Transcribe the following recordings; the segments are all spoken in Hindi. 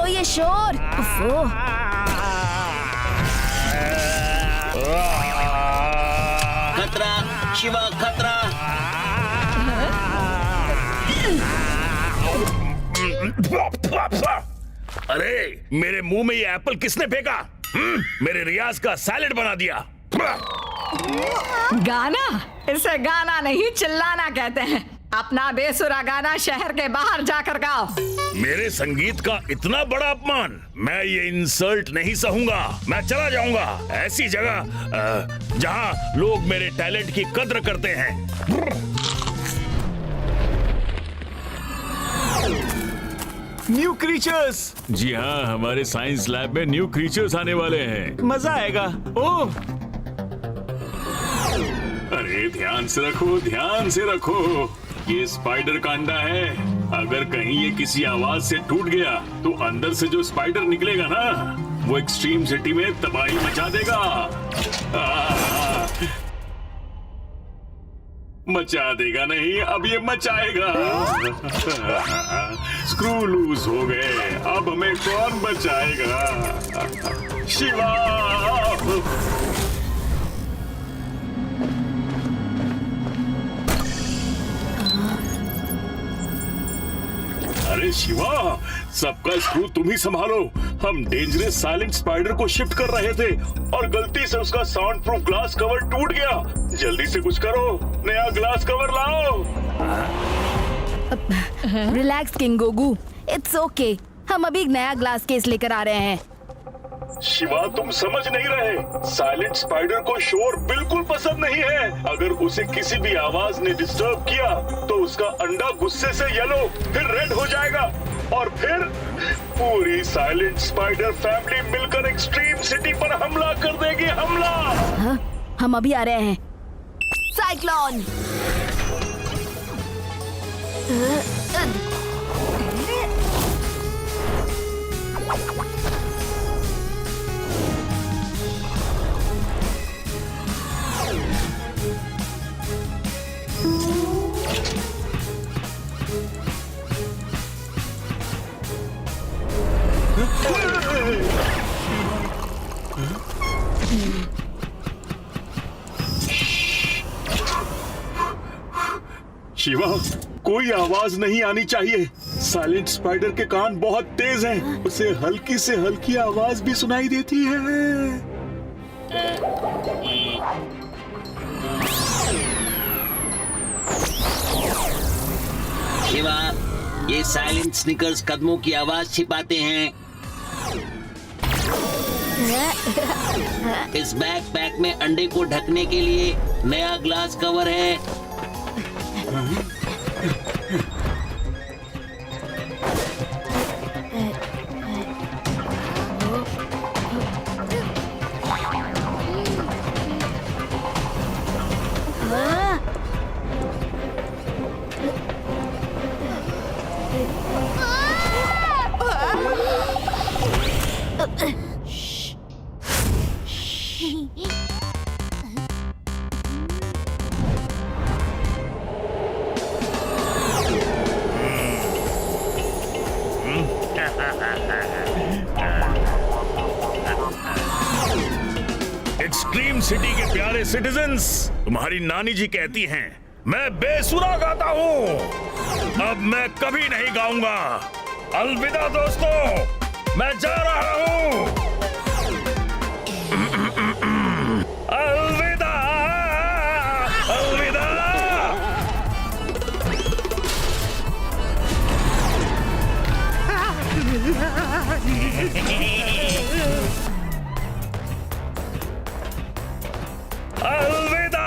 ये शोर? उफ़ो। खतरा शिवा, खतरा। अरे मेरे मुंह में ये एप्पल किसने फेंका? मेरे रियाज का सैलेड बना दिया। गाना? इसे गाना नहीं चिल्लाना कहते हैं। अपना बेसुरा गाना शहर के बाहर जाकर गाओ। मेरे संगीत का इतना बड़ा अपमान, मैं ये इंसल्ट नहीं सहूंगा। मैं चला जाऊंगा ऐसी जगह जहां लोग मेरे टैलेंट की कद्र करते हैं। New creatures. जी हाँ, हमारे साइंस लैब में न्यू क्रीचर्स आने वाले हैं, मजा आएगा। ओह, अरे ध्यान से रखो, ध्यान से रखो। ये स्पाइडर का अंडा है। अगर कहीं ये किसी आवाज से टूट गया तो अंदर से जो स्पाइडर निकलेगा ना, वो एक्सट्रीम सिटी में तबाही मचा देगा। मचा देगा नहीं, अब ये मचाएगा। स्क्रू लूज हो गए, अब हमें कौन बचाएगा? शिवा! अरे शिवा, सबका स्क्रू तुम ही संभालो। हम डेंजरस साइलेंट स्पाइडर को शिफ्ट कर रहे थे और गलती से उसका साउंड प्रूफ ग्लास कवर टूट गया। जल्दी से कुछ करो, नया ग्लास कवर लाओ। रिलैक्स किंग गोगू, इट्स ओके। हम अभी एक नया ग्लास केस लेकर आ रहे हैं। शिवा, तुम समझ नहीं रहे। साइलेंट स्पाइडर को शोर बिल्कुल पसंद नहीं है। अगर उसे किसी भी आवाज ने डिस्टर्ब किया तो उसका अंडा गुस्से से येलो फिर रेड हो जाएगा और फिर पूरी साइलेंट स्पाइडर फैमिली मिलकर एक्सट्रीम सिटी पर हमला कर देगी। हमला। हाँ, हम अभी आ रहे हैं। साइक्लोन। शिवा, कोई आवाज नहीं आनी चाहिए। साइलेंट स्पाइडर के कान बहुत तेज हैं। उसे हल्की से हल्की आवाज भी सुनाई देती है। शिवा, ये साइलेंट स्निकर्स कदमों की आवाज छिपाते हैं। इस बैकपैक में अंडे को ढकने के लिए नया ग्लास कवर है। एक्सट्रीम सिटी के प्यारे सिटीजन्स, तुम्हारी नानी जी कहती हैं मैं बेसुरा गाता हूँ। अब मैं कभी नहीं गाऊंगा। अलविदा दोस्तों, मैं जा रहा हूँ। अलविदा, अलविदा। अलविदा, अलविदा,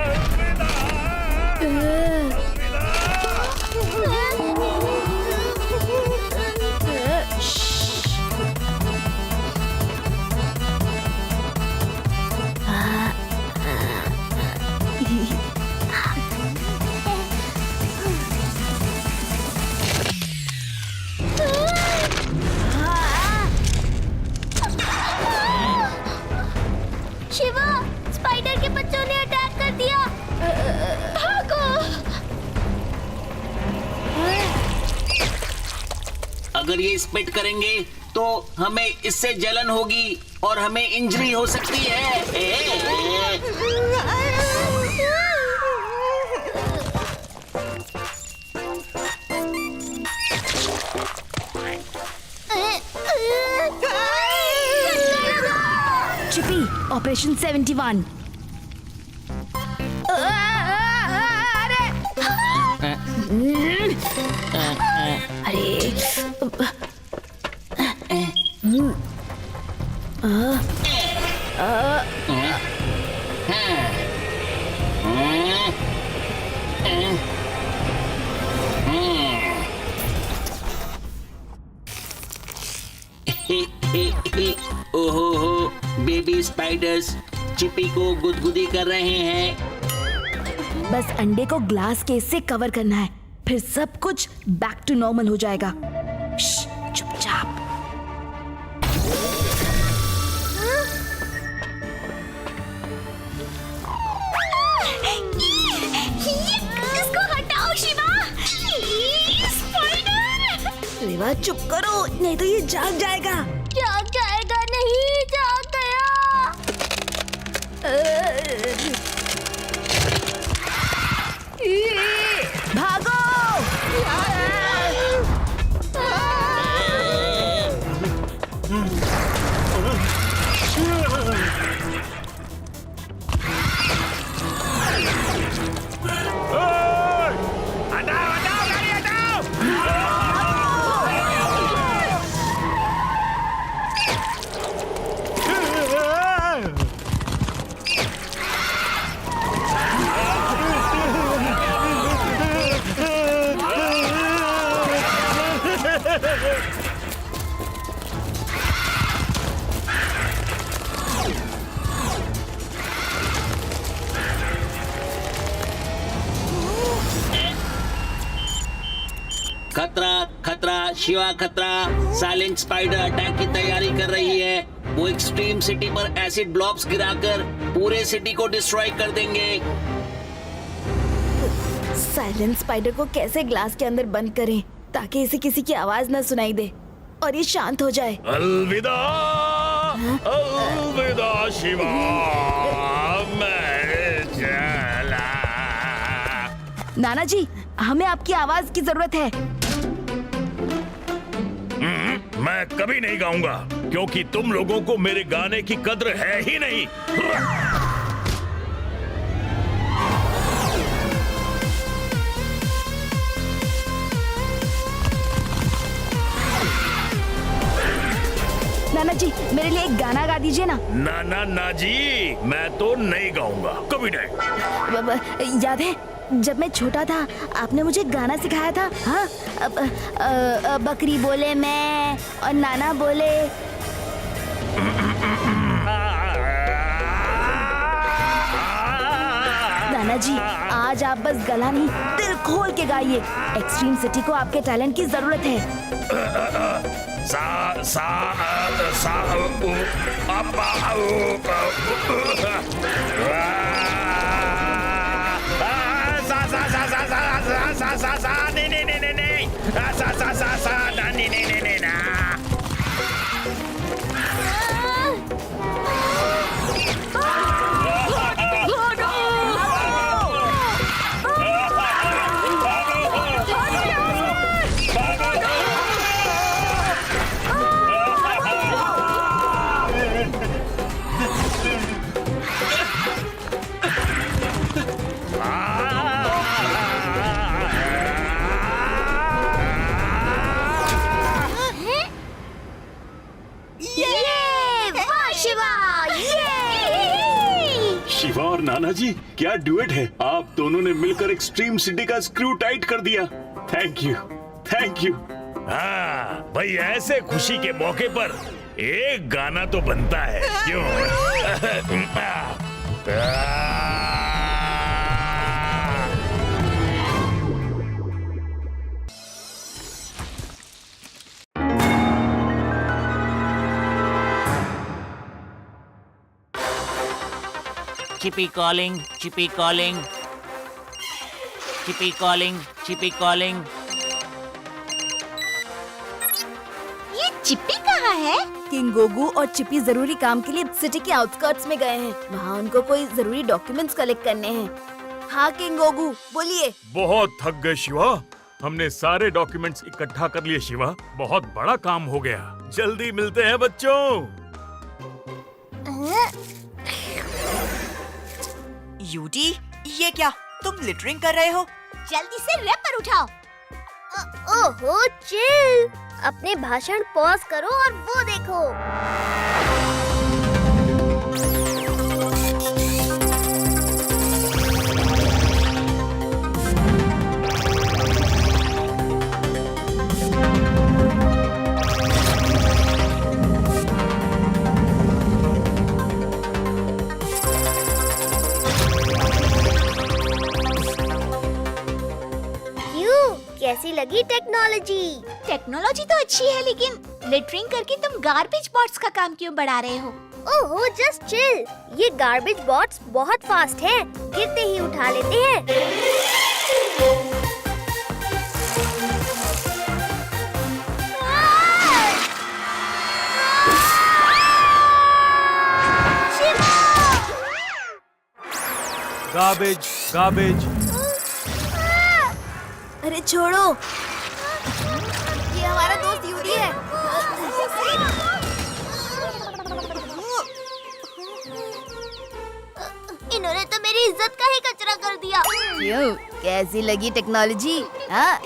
अलविदा, अगर ये स्पिट करेंगे तो हमें इससे जलन होगी और हमें इंजरी हो सकती है। चिपी, ऑपरेशन 71। ओहो हो, बेबी स्पाइडर्स चिपी को गुदगुदी कर रहे हैं। बस अंडे को ग्लास केस से कवर करना है, फिर सब कुछ बैक टू नॉर्मल हो जाएगा। श्श, चुपचाप। इसको हटाओ शिवा। स्पाइडर! रेवा चुप करो, नहीं तो ये जाग जाएगा। जाग जाएगा नहीं, जाग गया। भागो! खतरा खतरा, शिवा खतरा। साइलेंट स्पाइडर अटैक की तैयारी कर रही है। वो एक्सट्रीम सिटी पर एसिड ब्लॉब्स गिराकर पूरे सिटी को डिस्ट्रॉय कर देंगे। साइलेंट स्पाइडर को कैसे ग्लास के अंदर बंद करें ताकि इसे किसी की आवाज न सुनाई दे और ये शांत हो जाए। अलविदा, अलविदा शिवा, मैं चला। नाना जी, हमें आपकी आवाज की जरूरत है। मैं कभी नहीं गाऊंगा क्योंकि तुम लोगों को मेरे गाने की कद्र है ही नहीं। नाना जी, मेरे लिए एक गाना गा दीजिए ना। ना ना ना जी, मैं तो नहीं गाऊंगा, कभी नहीं। याद है जब मैं छोटा था आपने मुझे गाना सिखाया था। हाँ, बकरी बोले मैं और नाना बोले। नाना जी, आज आप बस गला नहीं दिल खोल के गाइए। एक्सट्रीम सिटी को आपके टैलेंट की जरूरत है। सा सा सा अपा सा नहीं सा नहीं ना। शिवा और नाना जी, क्या ड्यूएट है। आप दोनों ने मिलकर एक्सट्रीम सिटी का स्क्रू टाइट कर दिया। Thank you, thank you. हाँ भाई, ऐसे खुशी के मौके पर एक गाना तो बनता है, क्यों? Chipi calling, Chipi calling, Chipi calling, Chipi calling. ये चिप्पी कहाँ है? किंग गोगू और चिप्पी जरूरी काम के लिए सिटी के आउटस्कर्ट्स में गए हैं। वहाँ उनको कोई जरूरी डॉक्यूमेंट्स कलेक्ट करने हैं। हाँ किंग गोगू, बोलिए। बहुत थक गए शिवा। हमने सारे डॉक्यूमेंट्स इकट्ठा कर लिए शिवा। बहुत बड़ा काम हो गया। जल्दी मिलते हैं बच्चों। यूटी, ये क्या तुम लिटरिंग कर रहे हो? जल्दी से रैपर उठाओ। ओहो चिल, अपने भाषण पॉज करो और वो देखो। कैसी लगी टेक्नोलॉजी? टेक्नोलॉजी तो अच्छी है, लेकिन लिटरिंग करके तुम गार्बेज बॉट्स का काम क्यों बढ़ा रहे हो? ओहो जस्ट चिल, ये गार्बेज बॉट्स बहुत फास्ट हैं, गिरते ही उठा लेते हैं। Garbage, garbage. अरे छोड़ो, ये हमारा दोस्त यूडी है। इन्होंने तो मेरी इज्जत का ही कचरा कर दिया। क्यों, कैसी लगी टेक्नोलॉजी? हाँ?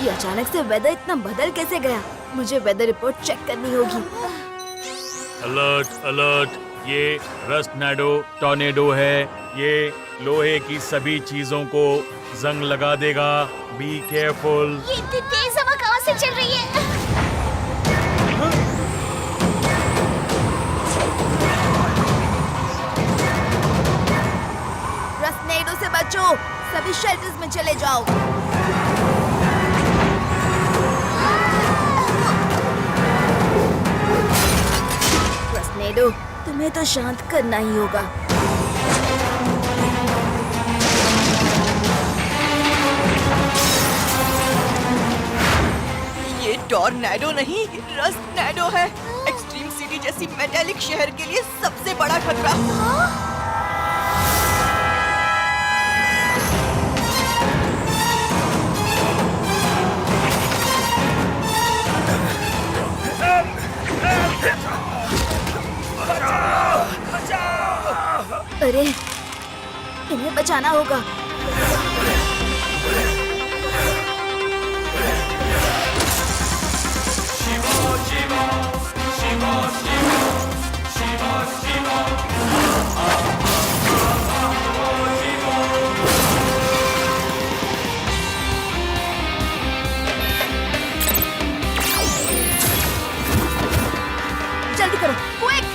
ये अचानक से वेदर इतना बदल कैसे गया? मुझे वेदर रिपोर्ट चेक करनी होगी। Alert, alert. ये रस्टनाडो टॉर्नेडो है। ये लोहे की सभी चीजों को जंग लगा देगा। Be careful. ये इतनी तेज हवा कहाँ से चल रही है? रस्टनाडो से बचो, सभी शेल्टर्स में चले जाओ। रस्टनाडो, तुम्हें तो शांत करना ही होगा। ये टॉर्नेडो नहीं, रस्टनाडो है। एक्सट्रीम सिटी जैसी मेटालिक शहर के लिए सबसे बड़ा खतरा। अरे, इन्हें बचाना होगा। जल्दी करो, क्विक!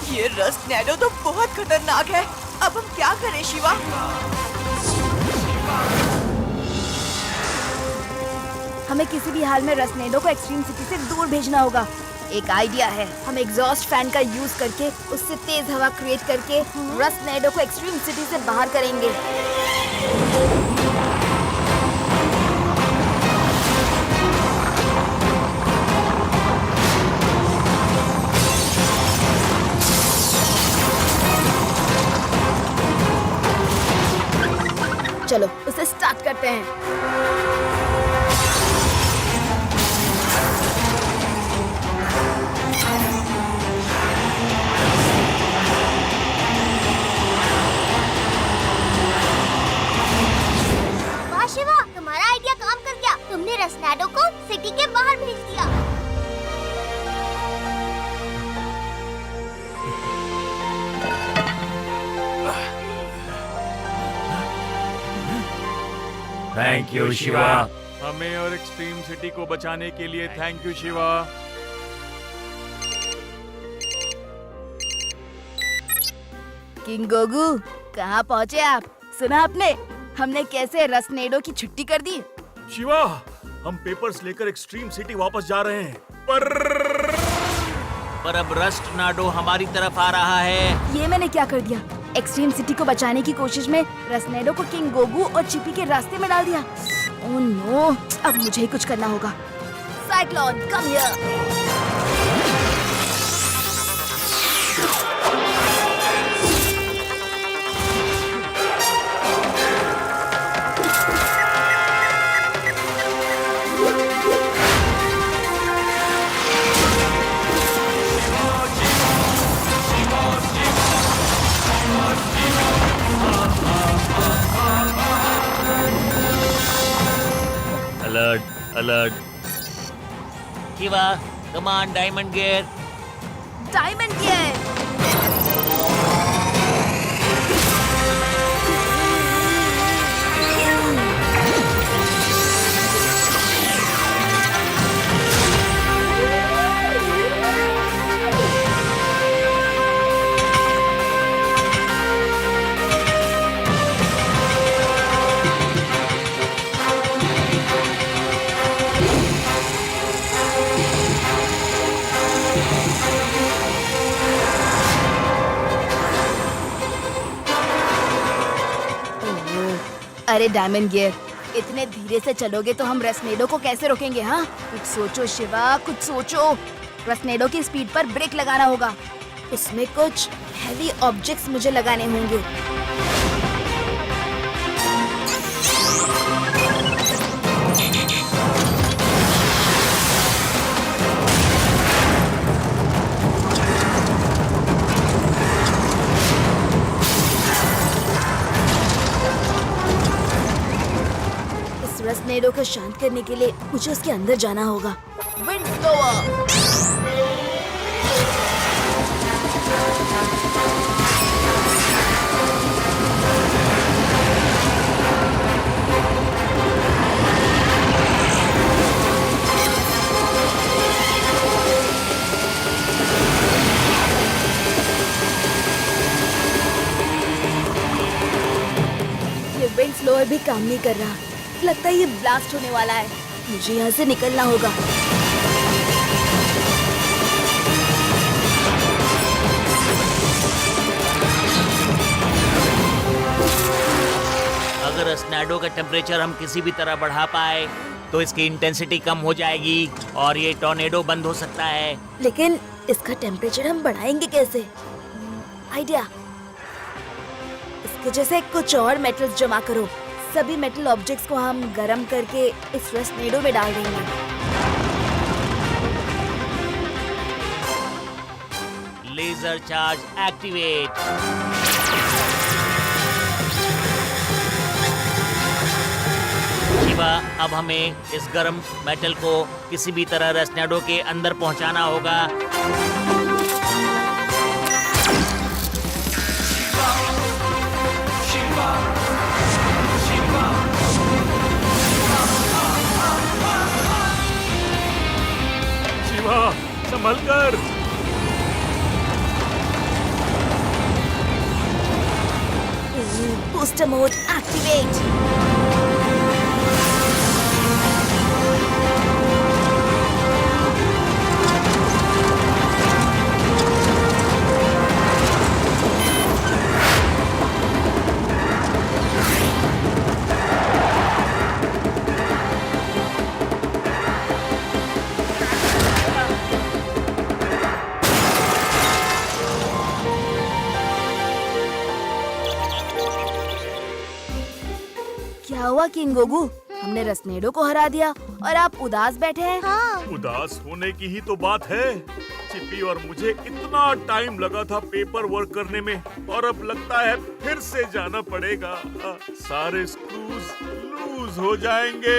ये रस्टनाडो तो बहुत खतरनाक है। अब हम क्या करें शिवा? हमें किसी भी हाल में रस्टनाडो को एक्सट्रीम सिटी से दूर भेजना होगा। एक आइडिया है, हम एग्जॉस्ट फैन का यूज करके उससे तेज हवा क्रिएट करके रस्टनाडो को एक्सट्रीम सिटी से बाहर करेंगे। चलो उसे स्टार्ट करते हैं। वाह शिवा, तुम्हारा आइडिया काम कर गया। तुमने रस्टनाडो को सिटी के बाहर भेज दिया। Thank you Shiva. हमें और एक्सट्रीम सिटी को बचाने के लिए थैंक यू शिवा। किंग गोगू, कहाँ पहुँचे आप? सुना आपने? हमने कैसे रसनेडो की छुट्टी कर दी। शिवा, हम पेपर्स लेकर एक्सट्रीम सिटी वापस जा रहे हैं, पर अब रस्टनाडो हमारी तरफ आ रहा है। ये मैंने क्या कर दिया? एक्सट्रीम सिटी को बचाने की कोशिश में रसनेडो को किंग गोगू और चिपी के रास्ते में डाल दिया। ओह नो, अब मुझे ही कुछ करना होगा। Cyclone, come here. Alert. Shiva, come on, diamond gear. Diamond gear. अरे डायमंड गियर, इतने धीरे से चलोगे तो हम रसनेडो को कैसे रोकेंगे? हाँ, कुछ सोचो शिवा, कुछ सोचो। रसनेडो की स्पीड पर ब्रेक लगाना होगा। उसमें कुछ हैवी ऑब्जेक्ट्स मुझे लगाने होंगे। रसनेडो को शांत करने के लिए मुझे उसके अंदर जाना होगा। Wind blower. ये विंड ब्लोअर भी काम नहीं कर रहा। लगता है ये ब्लास्ट होने वाला है। मुझे यहाँ से निकलना होगा। अगर रसनेडो का टेम्परेचर हम किसी भी तरह बढ़ा पाए तो इसकी इंटेंसिटी कम हो जाएगी और ये टॉर्नेडो बंद हो सकता है। लेकिन इसका टेम्परेचर हम बढ़ाएंगे कैसे? आइडिया। इसके जैसे कुछ और मेटल्स जमा करो। सभी मेटल ऑब्जेक्ट्स को हम गरम करके इस रसनेडो में डाल देंगे। Laser charge activate. शिवा, अब हमें इस गरम मेटल को किसी भी तरह रसनेडो के अंदर पहुंचाना होगा। संभल कर। Booster mode activate. क्या हुआ किंग गोगू? हमने रसनेडो को हरा दिया और आप उदास बैठे हैं। हाँ। उदास होने की ही तो बात है। चिप्पी और मुझे इतना टाइम लगा था पेपर वर्क करने में, और अब लगता है फिर से जाना पड़ेगा। सारे स्क्रूज लूज हो जाएंगे।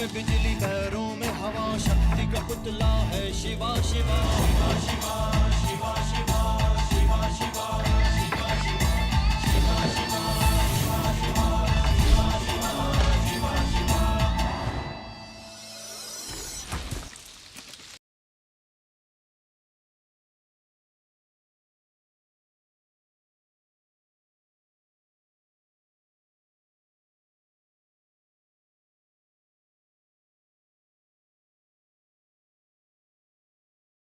बिजली पैरों में हवा, शक्ति का पुतला है शिवा शिवा शिवा शिवा।